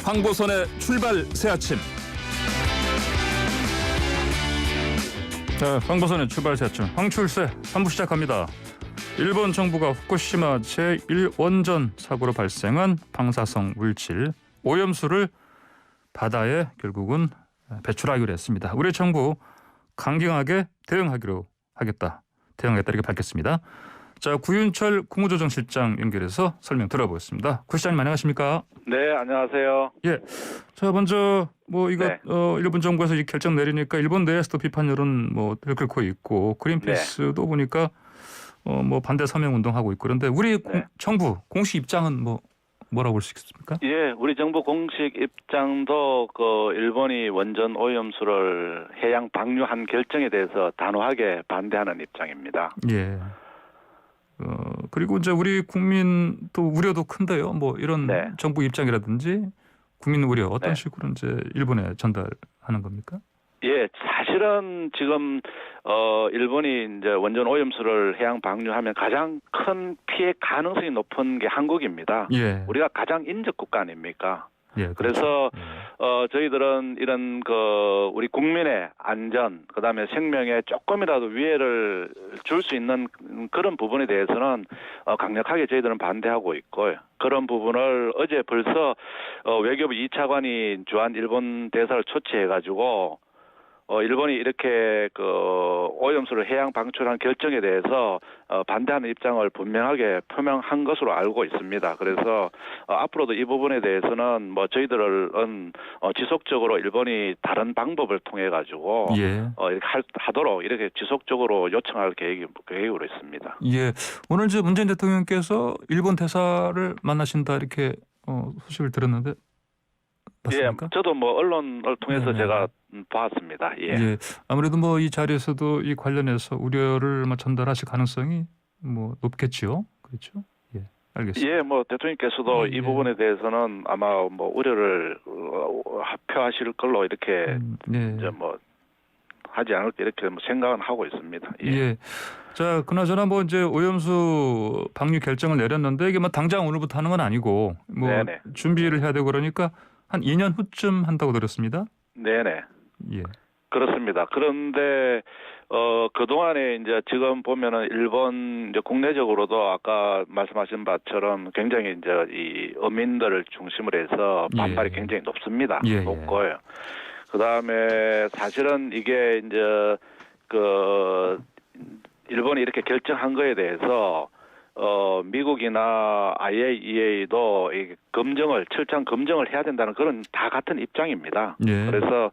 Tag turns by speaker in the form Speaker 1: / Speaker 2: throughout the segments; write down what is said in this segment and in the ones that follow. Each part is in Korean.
Speaker 1: 황보선의 출발 새 아침. 자, 황보선의 출발 새 아침. 황출세 3부 시작합니다. 일본 정부가 후쿠시마 제1원전 사고로 발생한 방사성 물질 오염수를 바다에 결국은 배출하기로 했습니다. 우리 정부 강경하게 대응하겠다 이렇게 밝혔습니다. 자, 구윤철 국무조정실장 연결해서 설명 들어보겠습니다. 구 시장님 안녕하십니까?
Speaker 2: 네, 안녕하세요.
Speaker 1: 예. 자, 먼저 이거
Speaker 2: 네.
Speaker 1: 일본 정부에서 이 결정 내리니까 일본 내에서도 비판 여론 들끓고 있고 그린피스도 보니까 반대 서명 운동하고 있고 그런데 우리 정부 공식 입장은 뭐라고 볼 수 있습니까?
Speaker 2: 예, 우리 정부 공식 입장도 일본이 원전 오염수를 해양 방류한 결정에 대해서 단호하게 반대하는 입장입니다.
Speaker 1: 예. 그리고 이제 우리 국민 또 우려도 큰데요. 이런
Speaker 2: 네.
Speaker 1: 정부 입장이라든지 국민 우려 어떤
Speaker 2: 네.
Speaker 1: 식으로 이제 일본에 전달하는 겁니까?
Speaker 2: 예, 사실은 지금 일본이 이제 원전 오염수를 해양 방류하면 가장 큰 피해 가능성이 높은 게 한국입니다.
Speaker 1: 예.
Speaker 2: 우리가 가장 인접 국가 아닙니까?
Speaker 1: 예.
Speaker 2: 그래서
Speaker 1: 예.
Speaker 2: 저희들은 이런 우리 국민의 안전, 그다음에 생명에 조금이라도 위해를 줄 수 있는 그런 부분에 대해서는 강력하게 저희들은 반대하고 있고요. 그런 부분을 어제 벌써 외교부 2차관이 주한 일본 대사를 초치해가지고 일본이 이렇게 오염수를 해양 방출한 결정에 대해서 반대하는 입장을 분명하게 표명한 것으로 알고 있습니다. 그래서 앞으로도 이 부분에 대해서는 저희들은 지속적으로 일본이 다른 방법을 통해 가지고
Speaker 1: 예.
Speaker 2: 이렇게 하도록 이렇게 지속적으로 요청할 계획으로 있습니다.
Speaker 1: 예. 오늘 이제 문재인 대통령께서 일본 대사를 만나신다 이렇게 소식을 들었는데 맞습니까?
Speaker 2: 예, 저도 언론을 통해서
Speaker 1: 네네.
Speaker 2: 제가 봤습니다. 예.
Speaker 1: 예. 아무래도 이 자리에서도 이 관련해서 우려를 전달하실 가능성이 높겠죠. 그렇죠? 예. 알겠습니다.
Speaker 2: 예, 대통령께서도
Speaker 1: 예.
Speaker 2: 이 부분에 대해서는 아마 우려를 표하실 걸로 이렇게
Speaker 1: 예.
Speaker 2: 이제 하지 않을까 이렇게 생각은 하고 있습니다. 예.
Speaker 1: 예. 자, 그나저나 이제 오염수 방류 결정을 내렸는데 이게 당장 오늘부터 하는 건 아니고
Speaker 2: 네네.
Speaker 1: 준비를 해야 되고 그러니까 한 2년 후쯤 한다고 들었습니다.
Speaker 2: 네네.
Speaker 1: 예.
Speaker 2: 그렇습니다. 그런데 그동안에 이제 지금 보면은 일본 이제 국내적으로도 아까 말씀하신 바처럼 굉장히 이제 이 어민들을 중심으로 해서 반발이
Speaker 1: 예.
Speaker 2: 굉장히 높습니다.
Speaker 1: 예.
Speaker 2: 높고요. 그다음에 사실은 이게 이제 일본이 이렇게 결정한 거에 대해서 미국이나 IAEA도 철저한 검증을 해야 된다는 그런 다 같은 입장입니다.
Speaker 1: 예.
Speaker 2: 그래서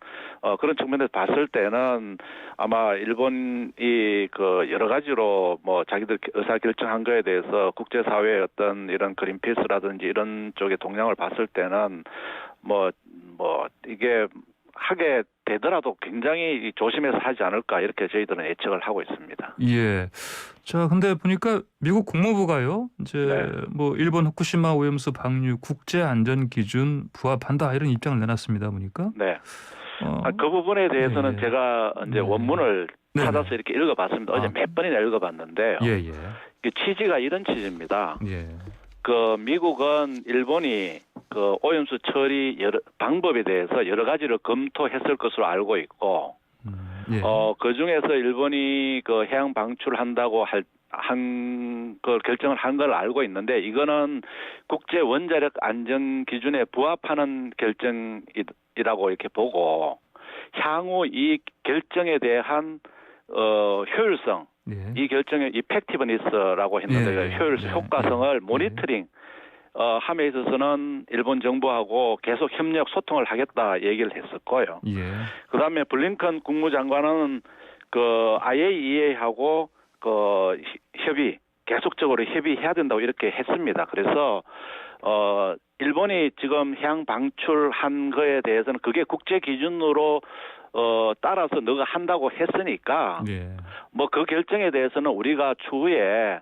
Speaker 2: 그런 측면에서 봤을 때는 아마 일본이 여러 가지로 자기들 의사 결정한 거에 대해서 국제사회의 어떤 이런 그린피스라든지 이런 쪽의 동향을 봤을 때는 이게 하게 되더라도 굉장히 조심해서 하지 않을까 이렇게 저희들은 예측을 하고 있습니다.
Speaker 1: 예. 자, 근데 보니까 미국 국무부가요. 이제
Speaker 2: 네.
Speaker 1: 일본 후쿠시마 오염수 방류 국제 안전 기준 부합한다 이런 입장을 내놨습니다. 보니까.
Speaker 2: 네. 그 부분에 대해서는
Speaker 1: 예.
Speaker 2: 제가 이제
Speaker 1: 네.
Speaker 2: 원문을
Speaker 1: 네네.
Speaker 2: 찾아서 이렇게 읽어봤습니다. 어제 몇 번이나 읽어봤는데요.
Speaker 1: 예.
Speaker 2: 그 취지가 이런 취지입니다.
Speaker 1: 예. 미국은
Speaker 2: 일본이 오염수 처리 방법에 대해서 여러 가지를 검토했을 것으로 알고 있고,
Speaker 1: 예.
Speaker 2: 그 중에서 일본이 해양 방출한다고 한 걸 결정을 한 걸 알고 있는데 이거는 국제 원자력 안전 기준에 부합하는 결정이라고 이렇게 보고 향후 이 결정에 대한 효율성,
Speaker 1: 예.
Speaker 2: 이 결정의 이펙티브니스라고 했는데
Speaker 1: 예.
Speaker 2: 효과성을
Speaker 1: 예.
Speaker 2: 모니터링 함에 있어서는 일본 정부하고 계속 협력 소통을 하겠다 얘기를 했었고요.
Speaker 1: 예.
Speaker 2: 그다음에 블링컨 국무장관은 IAEA하고 계속적으로 협의해야 된다고 이렇게 했습니다. 그래서 일본이 지금 해양 방출한 거에 대해서는 그게 국제 기준으로 따라서 너가 한다고 했으니까
Speaker 1: 예.
Speaker 2: 그 결정에 대해서는 우리가 추후에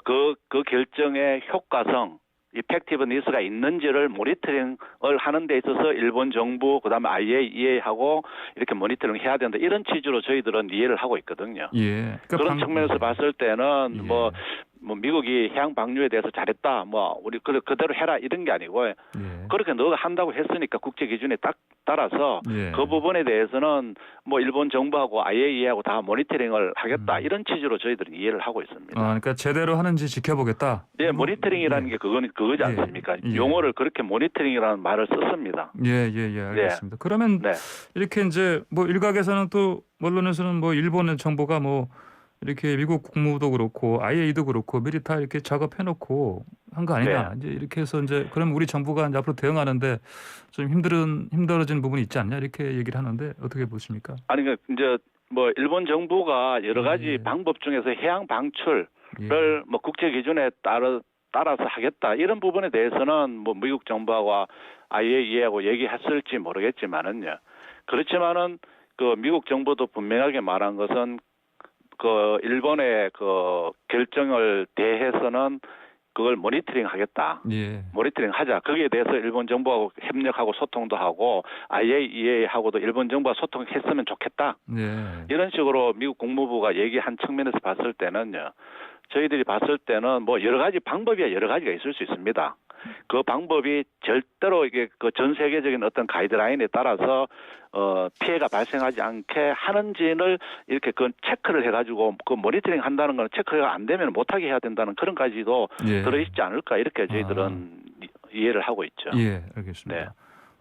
Speaker 2: 그 결정의 효과성 이펙티브니스가 있는지를 모니터링을 하는 데 있어서 일본 정부 그다음에 IAEA하고 이렇게 모니터링 해야 된다. 이런 취지로 저희들은 이해를 하고 있거든요.
Speaker 1: 예.
Speaker 2: 그런 측면에서 봤을 때는
Speaker 1: 예.
Speaker 2: 뭐 미국이 해양 방류에 대해서 잘했다, 뭐 우리 그대로 해라 이런 게 아니고
Speaker 1: 예.
Speaker 2: 그렇게 너가 한다고 했으니까 국제 기준에 딱 따라서
Speaker 1: 예.
Speaker 2: 그 부분에 대해서는 뭐 일본 정부하고 IAEA하고 다 모니터링을 하겠다 이런 취지로 저희들은 이해를 하고 있습니다.
Speaker 1: 그러니까 제대로 하는지 지켜보겠다.
Speaker 2: 예, 모니터링이라는 게 그거지
Speaker 1: 예.
Speaker 2: 않습니까?
Speaker 1: 예.
Speaker 2: 용어를 그렇게 모니터링이라는 말을 썼습니다.
Speaker 1: 예, 알겠습니다. 그러면
Speaker 2: 네.
Speaker 1: 이렇게 이제 뭐 일각에서는 또 언론에서는 뭐 일본의 정부가 뭐 이렇게 미국 국무도 그렇고 IAEA도 그렇고 미리 다 이렇게 작업해놓고 한 거 아니냐. 이제 이렇게 해서 이제 그럼 우리 정부가 이제 앞으로 대응하는데 좀 힘들어진 부분이 있지 않냐 이렇게 얘기를 하는데 어떻게 보십니까?
Speaker 2: 아니 그 이제 뭐 일본 정부가 여러 가지
Speaker 1: 예.
Speaker 2: 방법 중에서 해양 방출을
Speaker 1: 예.
Speaker 2: 뭐 국제 기준에 따라서 하겠다 이런 부분에 대해서는 뭐 미국 정부하고 IAEA하고 얘기했을지 모르겠지만은요. 그렇지만은 그 미국 정부도 분명하게 말한 것은 그 일본의 그 결정을 대해서는 그걸 모니터링 하겠다.
Speaker 1: 예.
Speaker 2: 모니터링 하자. 거기에 대해서 일본 정부하고 협력하고 소통도 하고 IAEA하고도 일본 정부와 소통했으면 좋겠다.
Speaker 1: 예.
Speaker 2: 이런 식으로 미국 국무부가 얘기한 측면에서 봤을 때는요. 저희들이 봤을 때는 뭐 여러 가지 방법이야 여러 가지가 있을 수 있습니다. 그 방법이 절대로 이게 그 전 세계적인 어떤 가이드라인에 따라서 피해가 발생하지 않게 하는지를 이렇게 그 체크를 해가지고 그 모니터링 한다는 건 체크가 안 되면 못하게 해야 된다는 그런까지도
Speaker 1: 예.
Speaker 2: 들어있지 않을까 이렇게 저희들은 이해를 하고 있죠.
Speaker 1: 예, 알겠습니다.
Speaker 2: 네.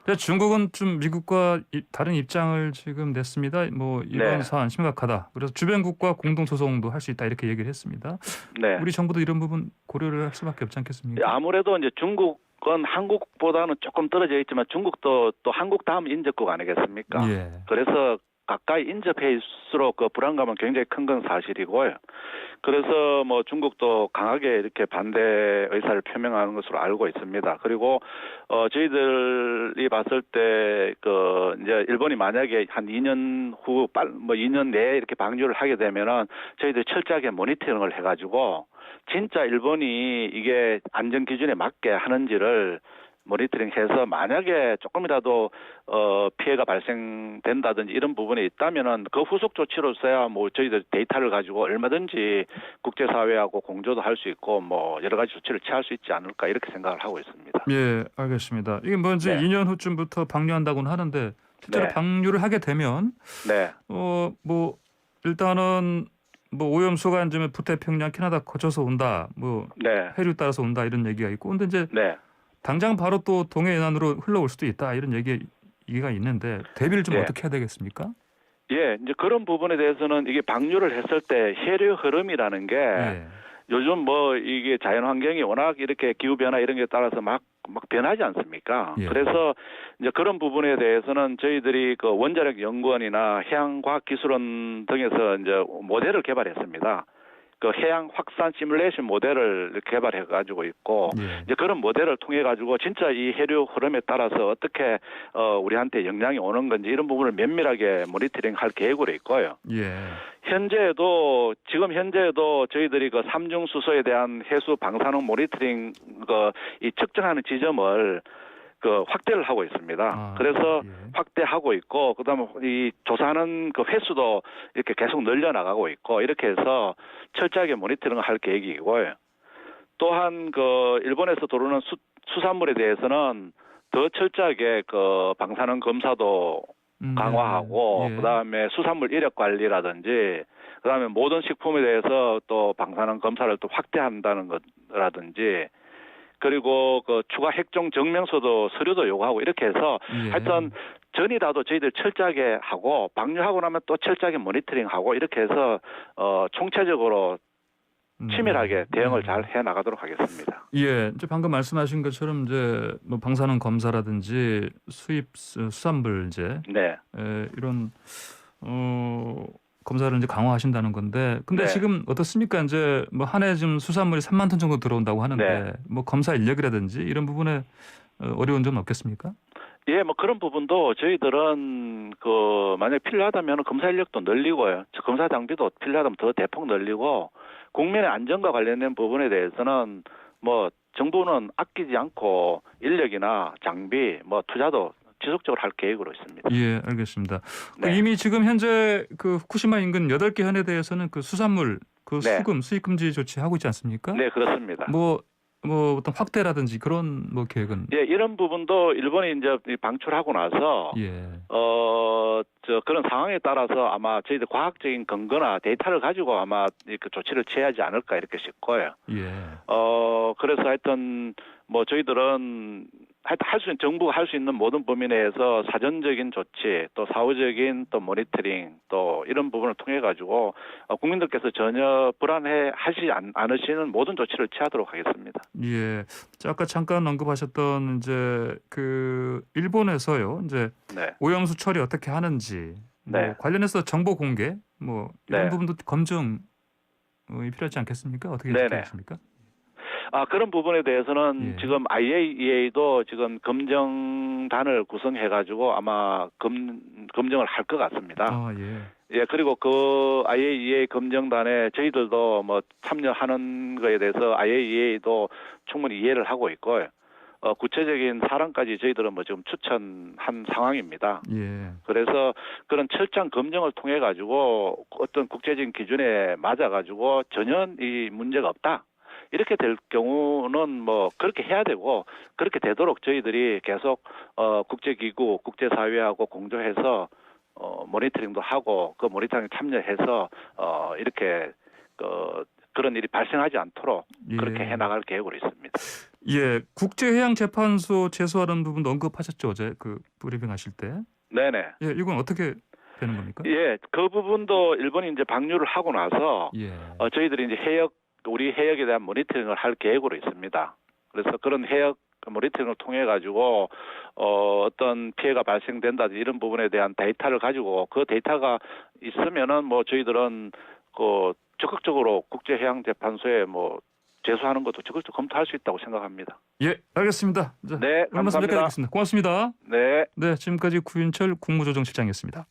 Speaker 1: 근데 중국은 좀 미국과 다른 입장을 지금 냈습니다. 뭐 이번
Speaker 2: 네.
Speaker 1: 사안 심각하다. 그래서 주변국과 공동 소송도 할 수 있다 이렇게 얘기를 했습니다.
Speaker 2: 네.
Speaker 1: 우리 정부도 이런 부분 고려를 할 수밖에 없지 않겠습니까?
Speaker 2: 아무래도 이제 중국은 한국보다는 조금 떨어져 있지만 중국도 또 한국 다음 인접국 아니겠습니까?
Speaker 1: 예.
Speaker 2: 그래서 가까이 인접해일수록 그 불안감은 굉장히 큰 건 사실이고요. 그래서 뭐 중국도 강하게 이렇게 반대 의사를 표명하는 것으로 알고 있습니다. 그리고 저희들이 봤을 때 그 이제 일본이 만약에 한 2년 후 뭐 2년 내에 이렇게 방류를 하게 되면은 저희들이 철저하게 모니터링을 해가지고 진짜 일본이 이게 안전 기준에 맞게 하는지를 모니터링해서 만약에 조금이라도 피해가 발생된다든지 이런 부분이 있다면은 그 후속 조치로서야 뭐 저희들 데이터를 가지고 얼마든지 국제사회하고 공조도 할 수 있고 뭐 여러 가지 조치를 취할 수 있지 않을까 이렇게 생각을 하고 있습니다.
Speaker 1: 예, 알겠습니다. 이게 뭐 이제
Speaker 2: 네.
Speaker 1: 2년 후쯤부터 방류한다고는 하는데 실제로
Speaker 2: 네.
Speaker 1: 방류를 하게 되면
Speaker 2: 네,
Speaker 1: 뭐 일단은 뭐 오염수가 이제 북태평양 캐나다 거쳐서 온다. 뭐
Speaker 2: 네,
Speaker 1: 해류 따라서 온다 이런 얘기가 있고 근데 이제
Speaker 2: 네.
Speaker 1: 당장 바로 또 동해 연안으로 흘러올 수도 있다 이런 얘기가 있는데 대비를 좀
Speaker 2: 네.
Speaker 1: 어떻게 해야 되겠습니까?
Speaker 2: 예, 이제 그런 부분에 대해서는 이게 방류를 했을 때 해류 흐름이라는 게
Speaker 1: 예.
Speaker 2: 요즘 뭐 이게 자연 환경이 워낙 이렇게 기후 변화 이런 게 따라서 막 변하지 않습니까?
Speaker 1: 예.
Speaker 2: 그래서 이제 그런 부분에 대해서는 저희들이 그 원자력 연구원이나 해양과학기술원 등에서 이제 모델을 개발했습니다. 그 해양 확산 시뮬레이션 모델을 개발해 가지고 있고
Speaker 1: 예.
Speaker 2: 이제 그런 모델을 통해 가지고 진짜 이 해류 흐름에 따라서 어떻게 우리한테 영향이 오는 건지 이런 부분을 면밀하게 모니터링할 계획으로 있고요.
Speaker 1: 예.
Speaker 2: 지금 현재도 저희들이 그 삼중 수소에 대한 해수 방사능 모니터링 이 측정하는 지점을 그 확대를 하고 있습니다. 그래서
Speaker 1: 예.
Speaker 2: 확대하고 있고 그다음에 이 조사하는 그 횟수도 이렇게 계속 늘려 나가고 있고 이렇게 해서 철저하게 모니터링을 할 계획이고요. 또한 그 일본에서 들어오는 수산물에 대해서는 더 철저하게 그 방사능 검사도 강화하고
Speaker 1: 예.
Speaker 2: 그다음에 수산물 이력 관리라든지 그다음에 모든 식품에 대해서 또 방사능 검사를 또 확대한다는 것라든지 그리고 그 추가 핵종 증명서도 서류도 요구하고 이렇게 해서
Speaker 1: 예.
Speaker 2: 하여튼 전이라도 저희들 철저하게 하고 방류하고 나면 또 철저하게 모니터링하고 이렇게 해서 총체적으로 치밀하게 대응을 잘 해 나가도록 하겠습니다.
Speaker 1: 예, 이제 방금 말씀하신 것처럼 이제 뭐 방사능 검사라든지 수입 수산물 이제
Speaker 2: 네.
Speaker 1: 이런 검사를 이제 강화하신다는 건데, 근데
Speaker 2: 네.
Speaker 1: 지금 어떻습니까? 이제 뭐 한 해 지금 수산물이 3만 톤 정도 들어온다고 하는데,
Speaker 2: 네.
Speaker 1: 뭐 검사 인력이라든지 이런 부분에 어려운 점은 없겠습니까?
Speaker 2: 예, 뭐 그런 부분도 저희들은 그 만약 필요하다면 검사 인력도 늘리고요. 검사 장비도 필요하다면 더 대폭 늘리고 국민의 안전과 관련된 부분에 대해서는 뭐 정부는 아끼지 않고 인력이나 장비 뭐 투자도 지속적으로 할 계획으로 있습니다.
Speaker 1: 예, 알겠습니다.
Speaker 2: 네.
Speaker 1: 이미 지금 현재 그 후쿠시마 인근 8개 현에 대해서는 그 수산물 그
Speaker 2: 네.
Speaker 1: 수금 수입 금지 조치 하고 있지 않습니까?
Speaker 2: 네, 그렇습니다.
Speaker 1: 뭐 어떤 확대라든지 그런 뭐 계획은
Speaker 2: 예, 이런 부분도 일본이 이제 방출하고 나서
Speaker 1: 예.
Speaker 2: 그런 상황에 따라서 아마 저희들 과학적인 근거나 데이터를 가지고 아마 이렇게 조치를 취하지 않을까 이렇게 싶고요.
Speaker 1: 예.
Speaker 2: 그래서 하여튼 뭐 저희들은 하여튼 정부가 할 수 있는 모든 범위 내에서 사전적인 조치, 또 사후적인 또 모니터링, 또 이런 부분을 통해 가지고 국민들께서 전혀 불안해 하지 않으시는 모든 조치를 취하도록 하겠습니다.
Speaker 1: 예. 자, 아까 잠깐 언급하셨던 이제 그 일본에서요. 이제
Speaker 2: 네.
Speaker 1: 오염수 처리 어떻게 하는지 뭐
Speaker 2: 네.
Speaker 1: 관련해서 정보 공개 뭐 이런
Speaker 2: 네.
Speaker 1: 부분도 검증이 필요하지 않겠습니까? 어떻게
Speaker 2: 네네.
Speaker 1: 생각하십니까?
Speaker 2: 그런 부분에 대해서는
Speaker 1: 예.
Speaker 2: 지금 IAEA도 지금 검증단을 구성해 가지고 아마 검증을 할 것 같습니다.
Speaker 1: 예.
Speaker 2: 예, 그리고 그 IAEA 검증단에 저희들도 뭐 참여하는 거에 대해서 IAEA도 충분히 이해를 하고 있고, 구체적인 사람까지 저희들은 뭐 지금 추천한 상황입니다.
Speaker 1: 예.
Speaker 2: 그래서 그런 철저한 검증을 통해 가지고 어떤 국제적인 기준에 맞아 가지고 전혀 이 문제가 없다. 이렇게 될 경우는 뭐 그렇게 해야 되고, 그렇게 되도록 저희들이 계속 국제기구, 국제사회하고 공조해서 모니터링도 하고 그 모니터링 참여해서 이렇게 그런 일이 발생하지 않도록 그렇게
Speaker 1: 예.
Speaker 2: 해나갈 계획으로 있습니다.
Speaker 1: 예, 국제해양재판소 제소하는 부분도 언급하셨죠, 어제 그 브리핑 하실 때.
Speaker 2: 네네.
Speaker 1: 예, 이건 어떻게 되는 겁니까?
Speaker 2: 예, 그 부분도 일본이 이제 방류를 하고 나서
Speaker 1: 예.
Speaker 2: 저희들이 이제 우리 해역에 대한 모니터링을 할 계획으로 있습니다. 그래서 그런 해역 모니터링을 통해 가지고 어떤 피해가 발생된다든지 이런 부분에 대한 데이터를 가지고 그 데이터가 있으면은 뭐 저희들은 그 적극적으로 국제해양재판소에 뭐 제소하는 것도 적극적으로 검토할 수 있다고 생각합니다.
Speaker 1: 예, 알겠습니다. 자,
Speaker 2: 네,
Speaker 1: 오늘 말씀 여기까지
Speaker 2: 감사합니다.
Speaker 1: 하겠습니다. 고맙습니다.
Speaker 2: 네.
Speaker 1: 네, 지금까지 구윤철 국무조정실장이었습니다.